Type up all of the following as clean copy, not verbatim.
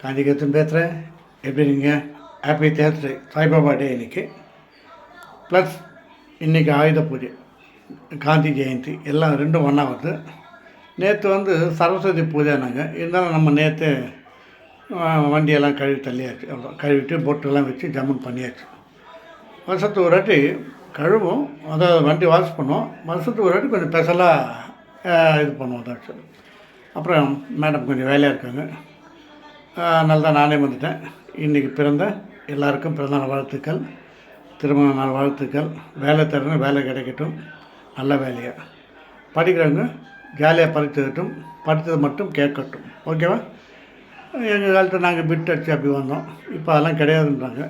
காஞ்சிகேத்தன் பேசுகிறேன். எப்படி நீங்கள்? ஹாப்பி தேர்ஸ்டே, சாய்பாபா டே இன்றைக்கி. ப்ளஸ் இன்றைக்கி ஆயுத பூஜை, காந்தி ஜெயந்தி எல்லாம் ரெண்டும் ஒன்றா வருது. நேற்று சரஸ்வதி பூஜைனாங்க. இருந்தாலும் நம்ம நேற்று வண்டியெல்லாம் கழுவி தள்ளியாச்சு. அவ்வளோ கழுவிட்டு பொட்டெல்லாம் வச்சு ஜம்முன் பண்ணியாச்சு. வருஷத்துக்கு ஒரு வாட்டி கழுவும், அதாவது வண்டி வாஷ் பண்ணுவோம். வருஷத்துக்கு ஒரு வாட்டி கொஞ்சம் ஸ்பெஷலாக இது பண்ணுவோம் தான் சார். அப்புறம் மேடம் கொஞ்சம் வேலையாக இருக்காங்க, அதனால தான் நானே வந்துட்டேன். இன்றைக்கி பிறந்த எல்லாருக்கும் பிறந்தநாள் வாழ்த்துக்கள், திருமண நாள் வாழ்த்துக்கள். வேலை தரணும், வேலை கிடைக்கட்டும், நல்ல வேலையாக படிக்கிறவங்க ஜாலியாக படித்துக்கட்டும், படித்தது மட்டும் கேட்கட்டும். ஓகேவா? எங்கள் காலத்தில் நாங்கள் பிட் அடிச்சு அப்படி வந்தோம், இப்போ அதெல்லாம் கிடையாதுன்றாங்க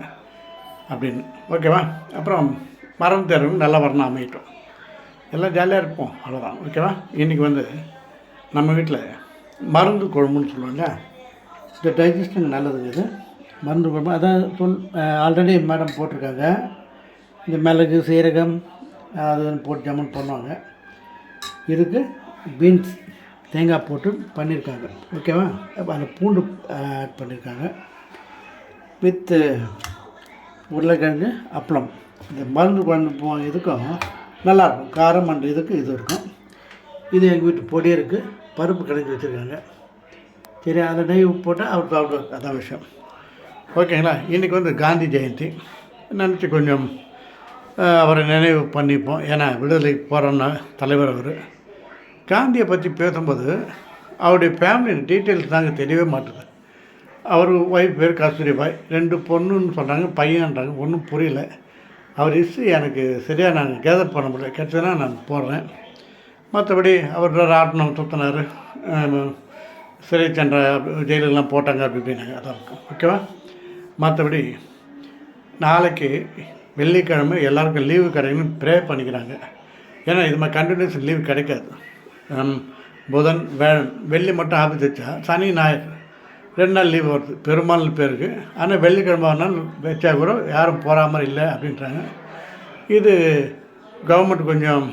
அப்படின்னு. ஓகேவா? அப்புறம் மரம் தேர்வு நல்ல வரணும் அமையட்டும், எல்லாம் ஜாலியாக இருப்போம், அவ்வளோதான். ஓகேவா? இன்றைக்கி நம்ம வீட்டில் மருந்து குழம்புன்னு சொல்லுவாங்க. இந்த டைஜஷனுக்கு நல்லதுங்க இது மருந்து குழம்பு. அதான் ஆல்ரெடி மேடம் போட்டிருக்காங்க. இந்த மிளகு சீரகம் அது போட்டு ஜம்மன் பண்ணுவாங்க. இதுக்கு பீன்ஸ் தேங்காய் போட்டு பண்ணியிருக்காங்க. ஓகேவா? அப்போ அந்த பூண்டு ஆட் பண்ணியிருக்காங்க வித்து உருளைக்கிழங்கு அப்பளம். இந்த மருந்து குழம்பு இதுக்கும் நல்லாயிருக்கும், காரம் அண்டு இதுக்கு இது இருக்கும். இது எங்கள் வீட்டு பொடி இருக்குது, பருப்பு கடைஞ்சி வச்சுருக்காங்க. சரி, அதை நெய் உப்பு போட்டால் அவர் சாப்பிடுவார், அதான் விஷயம். ஓகேங்களா? இன்றைக்கி காந்தி ஜெயந்தி நினச்சி கொஞ்சம் அவரை நினைவு பண்ணிப்போம். ஏன்னா விடுதலைக்கு போகிறோன்னா தலைவர் அவர். காந்தியை பற்றி பேசும்போது அவருடைய ஃபேமிலி டீட்டெயில்ஸ் தாங்க தெரியவே மாட்டுது. அவர் ஒய்ஃப் பேர் கஸ்தூரிபாய், 2 பொண்ணுன்னு சொல்கிறாங்க, பையன்ன்றாங்க, ஒன்றும் புரியல. அவர் ஹிஸ்ட்ரி எனக்கு சரியாக நான் கேதர் பண்ண முடியல. கிடச்சதுன்னா நான் போடுறேன். மற்றபடி அவர் ராட்டினம் சுற்றினார், சிறை சென்ற ஜெயிலுக்கெல்லாம் போட்டாங்க, அப்படி இப்படின்னாங்க, அதான் இருக்கும். ஓகேவா? மற்றபடி நாளைக்கு வெள்ளிக்கிழமை எல்லாருக்கும் லீவு கிடைக்குன்னு ப்ரே பண்ணிக்கிறாங்க. ஏன்னா இது மாதிரி கண்டினியூஸ் லீவு கிடைக்காது. புதன் வெள்ளி மட்டும் ஆஃபீஸ் வச்சா சனி ஞாயிறு 2 நாள் லீவு வருது பெரும்பாலும் பேருக்கு. ஆனால் வெள்ளிக்கிழமை ஒரு நாள் வச்சா கூட யாரும் போகிற மாதிரி இல்லை அப்படின்றாங்க. இது கவர்மெண்ட் கொஞ்சம்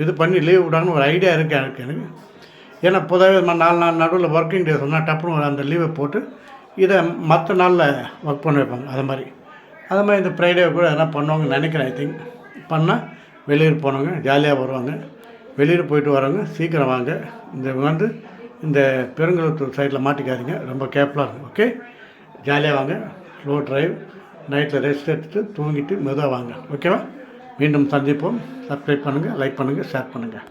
இது பண்ணி லீவ் விடாங்கன்னு ஒரு ஐடியா இருக்குது எனக்கு. ஏன்னா பொதுவாக 4 நாள் நடுவில் ஒர்க்கிங் டே சொன்னால் டப்புன்னு அந்த லீவை போட்டு இதை மற்ற நாளில் ஒர்க் பண்ண வைப்பாங்க. அது மாதிரி இந்த ஃப்ரைடே கூட எதனா பண்ணுவாங்கன்னு நினைக்கிறேன். ஐ திங்க் பண்ணால் வெளியூர் போனவங்க ஜாலியாக வருவாங்க. வெளியூர் போயிட்டு வரவங்க சீக்கிரம் வாங்க. இந்த பெருங்குளத்தூர் சைடில் மாட்டிக்காதீங்க, ரொம்ப கேர்ஃபுல்லாக இருக்கும். ஓகே? ஜாலியாக வாங்க, ஸ்லோ ட்ரைவ், நைட்டில் ரெஸ்ட் எடுத்துகிட்டு தூங்கிட்டு மெதுவாக வாங்க. ஓகேவா? மீண்டும் சந்திப்போம். சப்ஸ்கிரைப் பண்ணுங்கள், லைக் பண்ணுங்கள், ஷேர் பண்ணுங்கள்.